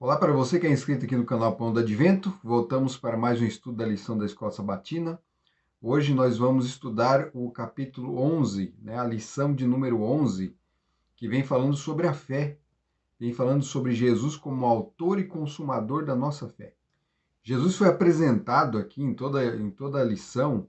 Olá para você que é inscrito aqui no canal Pão do Advento. Voltamos para mais um estudo da lição da Escola Sabatina. Hoje nós vamos estudar o capítulo 11, a lição de número 11, que vem falando sobre a fé. Vem falando sobre Jesus como autor e consumador da nossa fé. Jesus foi apresentado aqui em toda a lição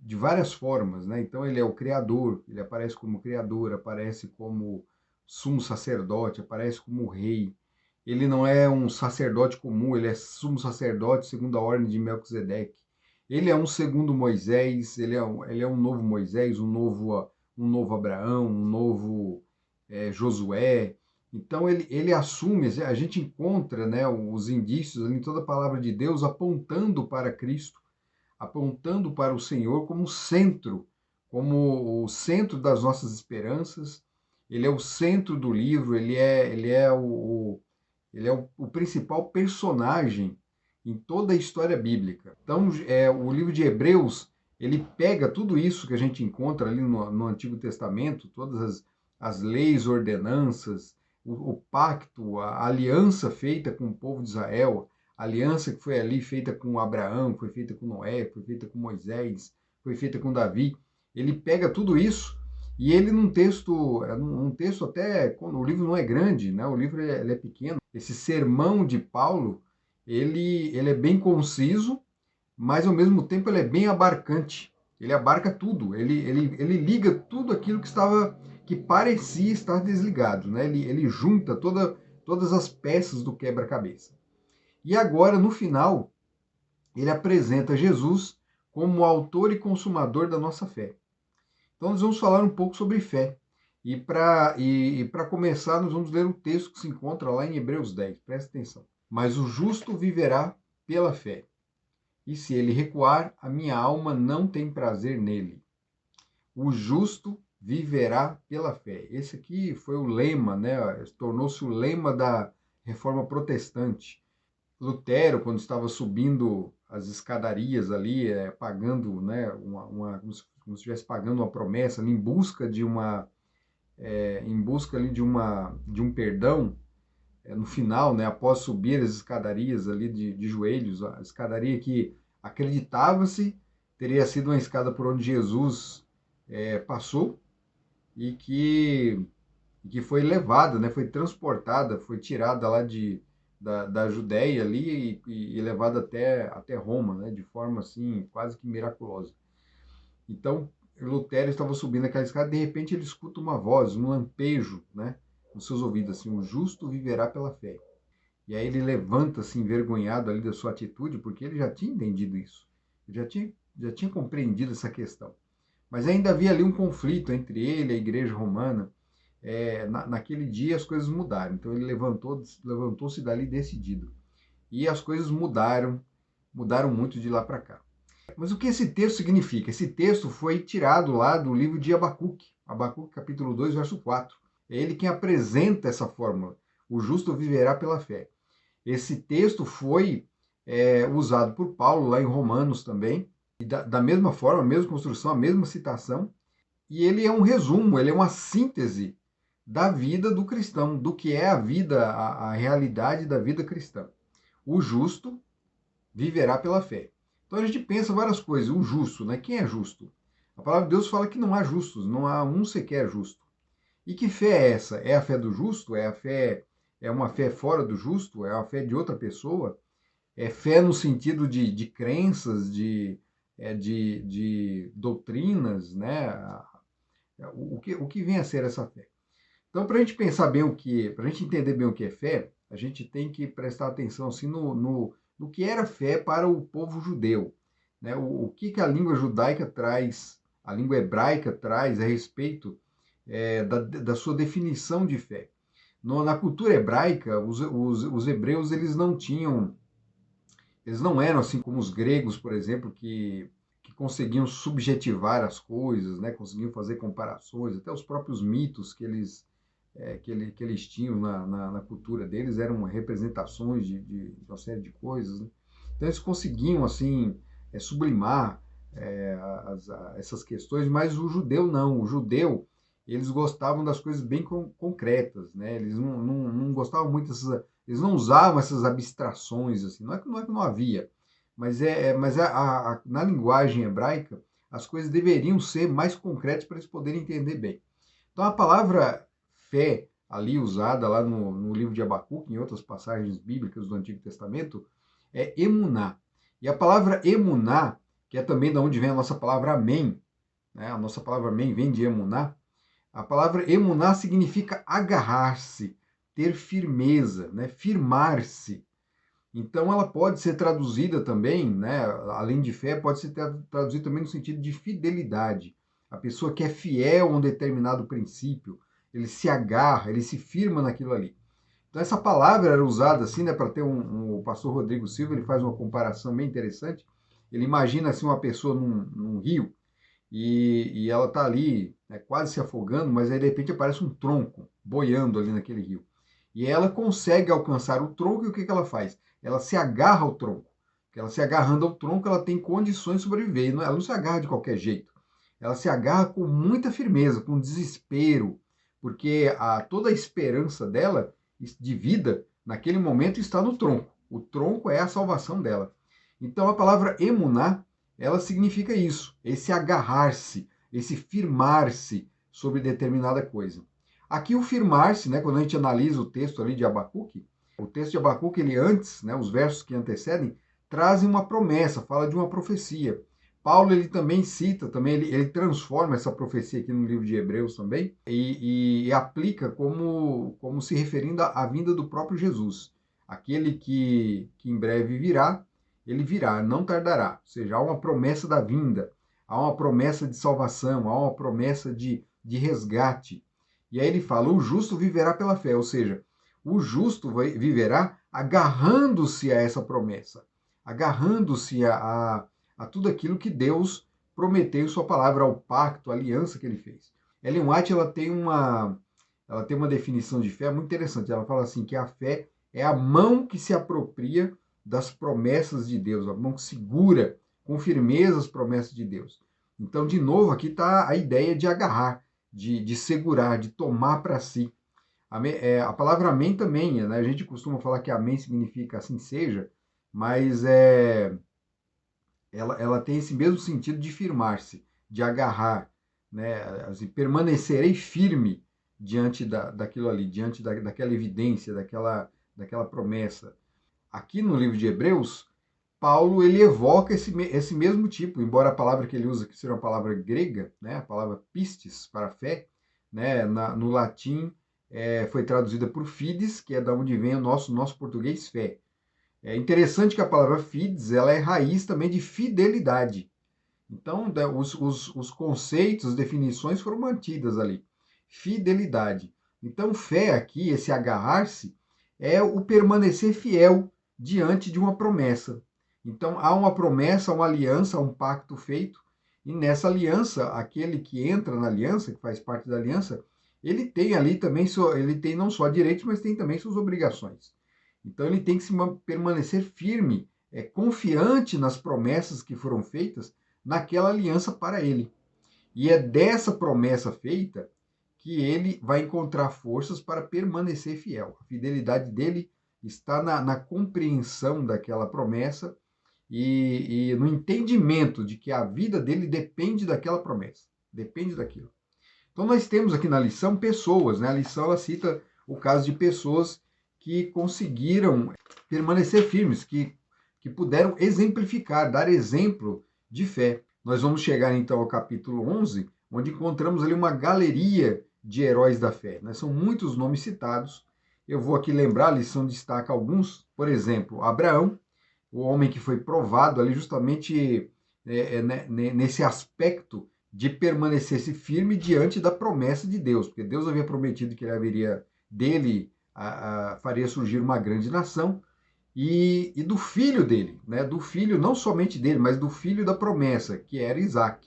de várias formas, né? Então ele é o Criador, ele aparece como Criador, aparece como sumo sacerdote, aparece como rei. Ele não é um sacerdote comum, ele é sumo sacerdote segundo a ordem de Melquisedeque. Ele é um segundo Moisés, ele é um novo Moisés, um novo Abraão, um novo Josué. Então ele assume, a gente encontra, né, os indícios em toda a palavra de Deus apontando para Cristo, apontando para o Senhor como o centro das nossas esperanças. Ele é o centro do livro, ele é o principal personagem em toda a história bíblica. Então, o livro de Hebreus, ele pega tudo isso que a gente encontra ali no Antigo Testamento, todas as leis, ordenanças, o pacto, a aliança feita com o povo de Israel, a aliança que foi ali feita com Abraão, foi feita com Noé, foi feita com Moisés, foi feita com Davi. Ele pega tudo isso e ele num texto até, quando o livro não é grande, né? O livro ele é pequeno. Esse sermão de Paulo, ele é bem conciso, mas ao mesmo tempo ele é bem abarcante. Ele abarca tudo, ele liga tudo aquilo que parecia estar desligado, né? Ele junta todas as peças do quebra-cabeça. E agora, no final, ele apresenta Jesus como o autor e consumador da nossa fé. Então, nós vamos falar um pouco sobre fé. E para começar, nós vamos ler o texto que se encontra lá em Hebreus 10. Presta atenção. Mas o justo viverá pela fé. E se ele recuar, a minha alma não tem prazer nele. O justo viverá pela fé. Esse aqui foi o lema, né? Tornou-se o lema da Reforma Protestante. Lutero, quando estava subindo as escadarias ali, pagando, né, como se estivesse pagando uma promessa, ali, em busca ali de um perdão, no final, né, após subir as escadarias ali de joelhos, a escadaria que acreditava-se teria sido uma escada por onde Jesus passou e que foi levada, né, foi transportada, foi tirada lá da Judéia ali e levada até Roma, né, de forma assim quase que miraculosa. Então, Lutero estava subindo aquela escada, de repente ele escuta uma voz, um lampejo, né, nos seus ouvidos, assim: o justo viverá pela fé. E aí ele levanta-se envergonhado ali da sua atitude, porque ele já tinha entendido isso, ele já tinha compreendido essa questão. Mas ainda havia ali um conflito entre ele e a igreja romana. Naquele dia as coisas mudaram, então ele levantou-se dali decidido. E as coisas mudaram muito de lá para cá. Mas o que esse texto significa? Esse texto foi tirado lá do livro de Abacuque capítulo 2, verso 4. É ele quem apresenta essa fórmula: o justo viverá pela fé. Esse texto foi usado por Paulo lá em Romanos também, e da mesma forma, a mesma construção, a mesma citação, e ele é um resumo, ele é uma síntese da vida do cristão, do que é a vida, a realidade da vida cristã. O justo viverá pela fé. Então a gente pensa várias coisas. O justo, né? Quem é justo? A palavra de Deus fala que não há justos, não há um sequer justo. E que fé é essa? É a fé do justo? É uma fé fora do justo? É a fé de outra pessoa? É fé no sentido de crenças, de doutrinas, né? O que vem a ser essa fé? Então, para a gente pensar bem para a gente entender bem o que é fé, a gente tem que prestar atenção assim no que era fé para o povo judeu, né? O que a língua judaica traz, a língua hebraica traz a respeito da sua definição de fé. Na cultura hebraica, os hebreus eles não eram assim como os gregos, por exemplo, que conseguiam subjetivar as coisas, né? Conseguiam fazer comparações, até os próprios mitos que eles tinham na cultura deles eram representações de uma série de coisas, né? Então eles conseguiam assim sublimar essas questões, mas o judeu não. O judeu, eles gostavam das coisas bem concretas, né? Eles não gostavam muito Eles não usavam essas abstrações, assim, não é que não havia, mas na linguagem hebraica, as coisas deveriam ser mais concretas para eles poderem entender bem. Então a palavra fé, ali usada lá no livro de Abacuque, em outras passagens bíblicas do Antigo Testamento, é emuná. E a palavra emuná, que é também da onde vem a nossa palavra amém, né? A nossa palavra amém vem de emuná. A palavra emuná significa agarrar-se, ter firmeza, né? Firmar-se. Então ela pode ser traduzida também, né? Além de fé, pode ser traduzida também no sentido de fidelidade. A pessoa que é fiel a um determinado princípio, ele se agarra, ele se firma naquilo ali. Então essa palavra era usada assim, né, para ter o pastor Rodrigo Silva, ele faz uma comparação bem interessante. Ele imagina assim uma pessoa num rio e ela está ali, né, quase se afogando, mas aí de repente aparece um tronco boiando ali naquele rio. E ela consegue alcançar o tronco e o que, que ela faz? Ela se agarra ao tronco. Porque ela se agarrando ao tronco, ela tem condições de sobreviver. Ela não se agarra de qualquer jeito. Ela se agarra com muita firmeza, com desespero, porque toda a esperança dela de vida, naquele momento, está no tronco. O tronco é a salvação dela. Então a palavra emuná, ela significa isso, esse agarrar-se, esse firmar-se sobre determinada coisa. Aqui o firmar-se, né, quando a gente analisa o texto ali de Abacuque, o texto de Abacuque, ele antes, né, os versos que antecedem, trazem uma promessa, fala de uma profecia. Paulo, ele também cita, também ele transforma essa profecia aqui no livro de Hebreus também, e aplica como se referindo à vinda do próprio Jesus. Aquele que em breve virá, ele virá, não tardará. Ou seja, há uma promessa da vinda, há uma promessa de salvação, há uma promessa de resgate. E aí ele fala: o justo viverá pela fé, ou seja, o justo viverá agarrando-se a essa promessa, agarrando-se a tudo aquilo que Deus prometeu em sua palavra, ao pacto, à aliança que ele fez. Ellen White, ela tem uma definição de fé muito interessante. Ela fala assim que a fé é a mão que se apropria das promessas de Deus, a mão que segura com firmeza as promessas de Deus. Então, de novo, aqui está a ideia de agarrar, de segurar, de tomar para si. A palavra amém também, né? A gente costuma falar que amém significa assim seja, mas ela tem esse mesmo sentido de firmar-se, de agarrar, né? Assim, permanecerei firme diante daquilo ali, diante daquela evidência, daquela promessa. Aqui no livro de Hebreus, Paulo ele evoca esse mesmo tipo, embora a palavra que ele usa que seja uma palavra grega, né, a palavra pistis, para fé, né, no latim foi traduzida por fides, que é da onde vem o nosso português fé. É interessante que a palavra fides ela é raiz também de fidelidade. Então, os conceitos, as definições foram mantidas ali. Fidelidade. Então, fé aqui, esse agarrar-se, é o permanecer fiel diante de uma promessa. Então, há uma promessa, uma aliança, um pacto feito, e nessa aliança, aquele que entra na aliança, que faz parte da aliança, ele tem ali também, ele tem não só direitos, mas tem também suas obrigações. Então, ele tem que permanecer firme, confiante nas promessas que foram feitas, naquela aliança para ele. E é dessa promessa feita que ele vai encontrar forças para permanecer fiel. A fidelidade dele está na compreensão daquela promessa e no entendimento de que a vida dele depende daquela promessa, depende daquilo. Então nós temos aqui na lição pessoas, né? A lição ela cita o caso de pessoas que conseguiram permanecer firmes, que puderam exemplificar, dar exemplo de fé. Nós vamos chegar então ao capítulo 11, onde encontramos ali uma galeria de heróis da fé. Né? São muitos nomes citados. Eu vou aqui lembrar, a lição destaca alguns. Por exemplo, Abraão, o homem que foi provado ali justamente nesse aspecto de permanecer-se firme diante da promessa de Deus, porque Deus havia prometido que ele haveria dele faria surgir uma grande nação, e do filho dele, né? Do filho não somente dele, mas do filho da promessa, que era Isaac.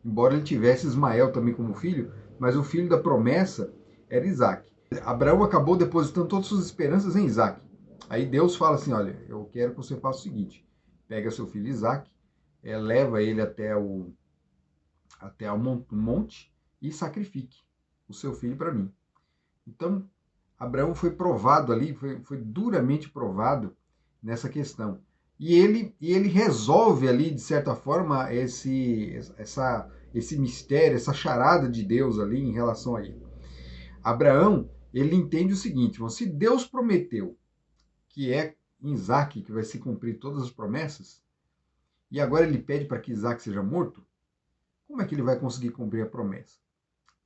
Embora ele tivesse Ismael também como filho, mas o filho da promessa era Isaac. Abraão acabou depositando todas as suas esperanças em Isaac. Aí Deus fala assim, olha, eu quero que você faça o seguinte, pega seu filho Isaac, leva ele até o monte e sacrifique o seu filho para mim. Então, Abraão foi provado ali, foi duramente provado nessa questão. E ele resolve ali, de certa forma, esse mistério, essa charada de Deus ali em relação a ele. Abraão, ele entende o seguinte: se Deus prometeu que é em Isaac que vai se cumprir todas as promessas, e agora ele pede para que Isaac seja morto, como é que ele vai conseguir cumprir a promessa?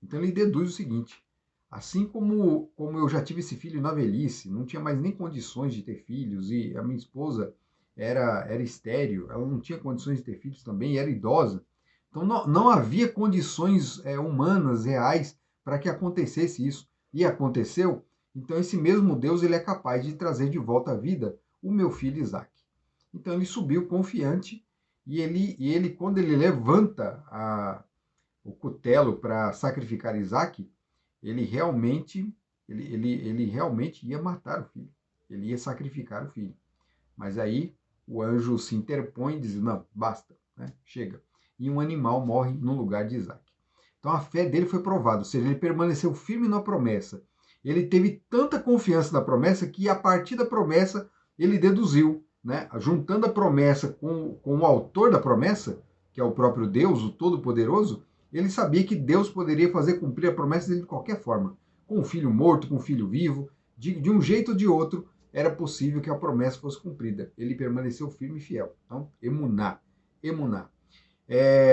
Então ele deduz o seguinte: assim como eu já tive esse filho na velhice, não tinha mais nem condições de ter filhos, e a minha esposa era estéril, ela não tinha condições de ter filhos também, era idosa. Então não havia condições humanas, reais, para que acontecesse isso. E aconteceu. Então esse mesmo Deus ele é capaz de trazer de volta à vida o meu filho Isaac. Então ele subiu confiante e ele quando ele levanta o cutelo para sacrificar Isaac, ele realmente ia matar o filho. Ele ia sacrificar o filho. Mas aí o anjo se interpõe e diz: não, basta, né? Chega. E um animal morre no lugar de Isaac. Então a fé dele foi provada, ou seja, ele permaneceu firme na promessa. Ele teve tanta confiança na promessa que a partir da promessa ele deduziu, né? Juntando a promessa com o autor da promessa, que é o próprio Deus, o Todo-Poderoso, ele sabia que Deus poderia fazer cumprir a promessa dele de qualquer forma. Com o filho morto, com o filho vivo, de um jeito ou de outro, era possível que a promessa fosse cumprida. Ele permaneceu firme e fiel. Então, emuná. Emuná.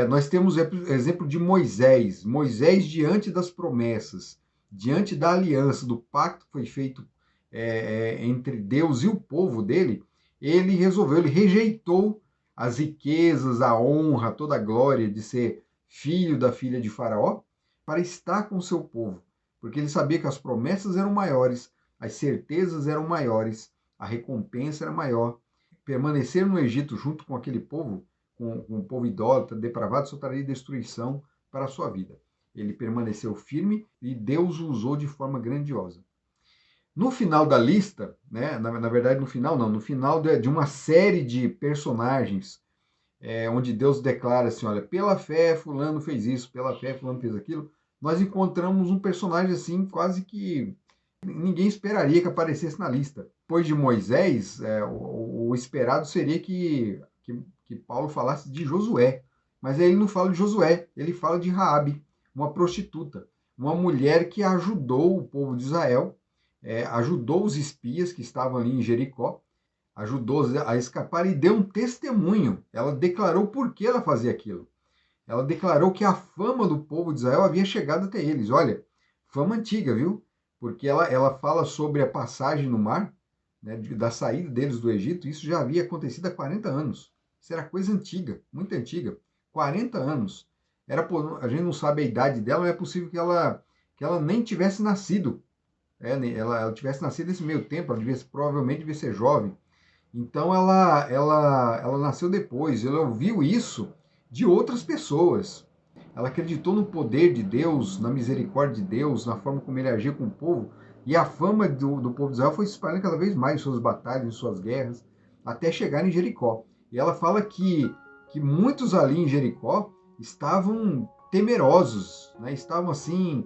Nós temos o exemplo de Moisés. Moisés, diante das promessas, diante da aliança, do pacto que foi feito entre Deus e o povo dele, ele rejeitou as riquezas, a honra, toda a glória de ser filho da filha de Faraó, para estar com o seu povo, porque ele sabia que as promessas eram maiores, as certezas eram maiores, a recompensa era maior. Permanecer no Egito junto com aquele povo, com o povo idólatra, depravado, só traria destruição para a sua vida. Ele permaneceu firme e Deus o usou de forma grandiosa. No final da lista, né, na verdade no final não, no final de uma série de personagens, onde Deus declara assim, olha, pela fé fulano fez isso, pela fé fulano fez aquilo, nós encontramos um personagem assim, quase que ninguém esperaria que aparecesse na lista. Depois de Moisés, o esperado seria que Paulo falasse de Josué, mas aí ele não fala de Josué, ele fala de Raabe, uma prostituta, uma mulher que ajudou o povo de Israel, ajudou os espias que estavam ali em Jericó, ajudou a escapar e deu um testemunho. Ela declarou por que ela fazia aquilo. Ela declarou que a fama do povo de Israel havia chegado até eles. Olha, fama antiga, viu? Porque ela fala sobre a passagem no mar, né, da saída deles do Egito. Isso já havia acontecido há 40 anos. Isso era coisa antiga, muito antiga. 40 anos. A gente não sabe a idade dela, mas é possível que ela nem tivesse nascido. Ela tivesse nascido nesse meio tempo, provavelmente devia ser jovem. Então ela nasceu depois, ela ouviu isso de outras pessoas. Ela acreditou no poder de Deus, na misericórdia de Deus, na forma como ele agia com o povo. E a fama do povo de Israel foi se espalhando cada vez mais em suas batalhas, em suas guerras, até chegar em Jericó. E ela fala que muitos ali em Jericó estavam temerosos, né? Estavam assim,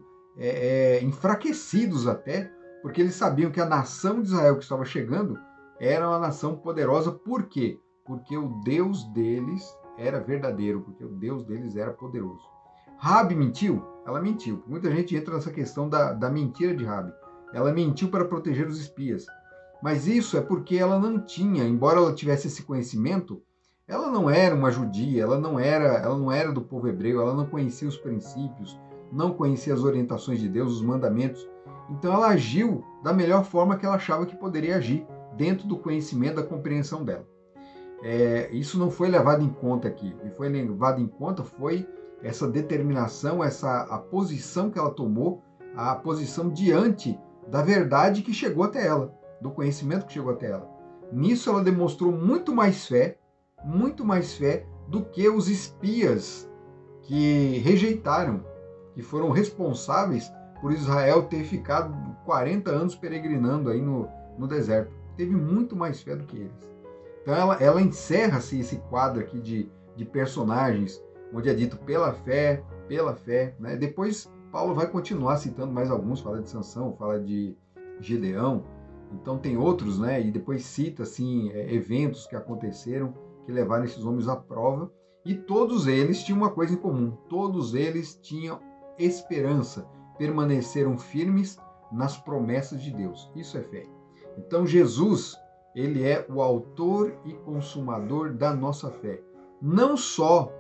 enfraquecidos até, porque eles sabiam que a nação de Israel que estava chegando era uma nação poderosa. Por quê? Porque o Deus deles era verdadeiro, porque o Deus deles era poderoso. Rabi mentiu? Ela mentiu. Muita gente entra nessa questão da mentira de Rabi. Ela mentiu para proteger os espias. Mas isso é porque ela não tinha, embora ela tivesse esse conhecimento, ela não era uma judia, ela não era do povo hebreu, ela não conhecia os princípios, não conhecia as orientações de Deus, os mandamentos. Então ela agiu da melhor forma que ela achava que poderia agir, dentro do conhecimento, da compreensão dela. Isso não foi levado em conta aqui. O que foi levado em conta foi essa determinação, a posição que ela tomou, a posição diante da verdade que chegou até ela, do conhecimento que chegou até ela. Nisso ela demonstrou muito mais fé do que os espias que rejeitaram, que foram responsáveis por Israel ter ficado 40 anos peregrinando aí no deserto. Teve muito mais fé do que eles. Então ela encerra-se esse quadro aqui de personagens, onde é dito pela fé, né? Depois Paulo vai continuar citando mais alguns, fala de Sansão, fala de Gedeão. Então tem outros, né? E depois cita assim eventos que aconteceram que levaram esses homens à prova. E todos eles tinham uma coisa em comum: todos eles tinham esperança, permaneceram firmes nas promessas de Deus. Isso é fé. Então Jesus, ele é o autor e consumador da nossa fé. Não só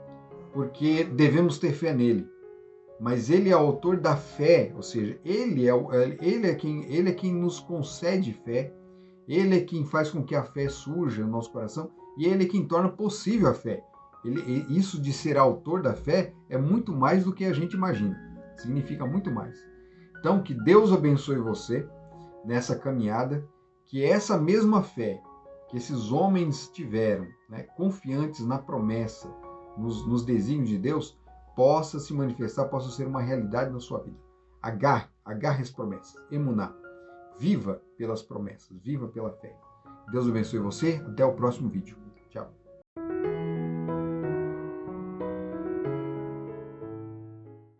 porque devemos ter fé nele, mas ele é o autor da fé, ou seja, ele é quem nos concede fé, ele é quem faz com que a fé surja no nosso coração e ele é quem torna possível a fé. Isso de ser autor da fé é muito mais do que a gente imagina, significa muito mais. Então, que Deus abençoe você nessa caminhada, que essa mesma fé que esses homens tiveram, né, confiantes na promessa, nos desígnios de Deus, possa se manifestar, possa ser uma realidade na sua vida. Agarre as promessas, emuná. Viva pelas promessas, viva pela fé. Deus abençoe você, até o próximo vídeo. Tchau.